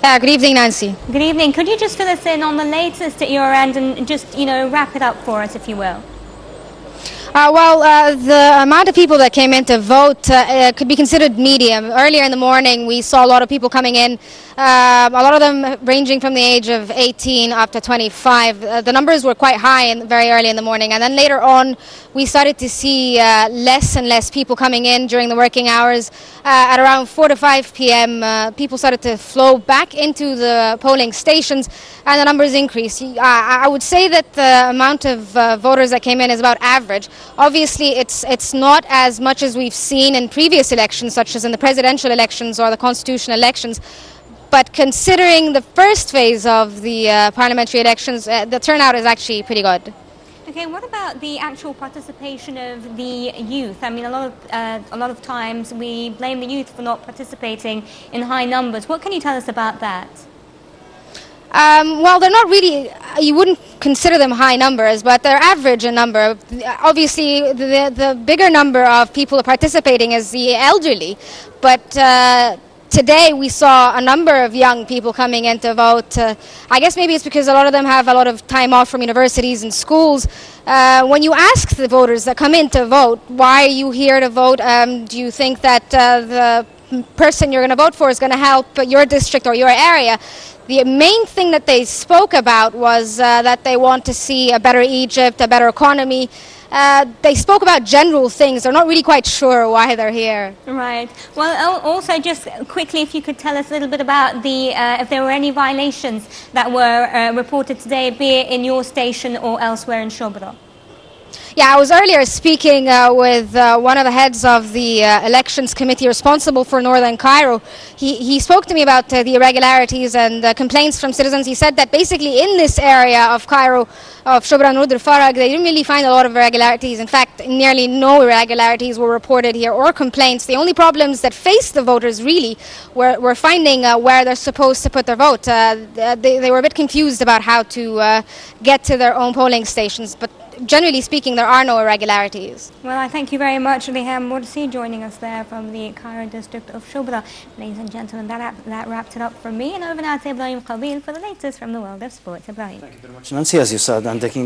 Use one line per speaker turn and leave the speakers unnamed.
Good evening, Nancy.
Good evening. Could you just fill us in on the latest at your end and just, wrap it up for us, if you will?
The amount of people that came in to vote could be considered medium. Earlier in the morning, we saw a lot of people coming in, a lot of them ranging from the age of 18 up to 25. The numbers were quite high very early in the morning, and then later on, we started to see less and less people coming in during the working hours. At around 4 to 5 p.m., people started to flow back into the polling stations, and the numbers increased. I would say that the amount of voters that came in is about average. Obviously, it's not as much as we've seen in previous elections, such as in the presidential elections or the constitutional elections. But considering the first phase of the parliamentary elections, the turnout is actually pretty good.
Okay, what about the actual participation of the youth? I mean, a lot of times we blame the youth for not participating in high numbers. What can you tell us about that?
They're not really, you wouldn't consider them high numbers, but they're average in number. Obviously, the bigger number of people participating is the elderly, but today we saw a number of young people coming in to vote. I guess maybe it's because a lot of them have a lot of time off from universities and schools. When you ask the voters that come in to vote, why are you here to vote? Do you think that the person you're going to vote for is going to help your district or your area? The main thing that they spoke about was that they want to see a better Egypt, a better economy. They spoke about general things. They're not really quite sure why they're here.
Right. Well, also just quickly, if you could tell us a little bit about if there were any violations that were reported today, be it in your station or elsewhere in Shoubra.
Yeah, I was earlier speaking with one of the heads of the elections committee responsible for Northern Cairo. He spoke to me about the irregularities and complaints from citizens. He said that basically in this area of Cairo, of Shoubra and Rud al-Farag, they didn't really find a lot of irregularities. In fact, nearly no irregularities were reported here or complaints. The only problems that faced the voters really were finding where they're supposed to put their vote. They were a bit confused about how to get to their own polling stations, but generally speaking, there are no irregularities.
Well, I thank you very much, Reham Moursy, joining us there from the Cairo district of Shoubra. Ladies and gentlemen, that wrapped it up for me. And over now to Ibrahim Qabil for the latest from the world of sports. Ibrahim.
Thank you very much, Nancy. As you said, and taking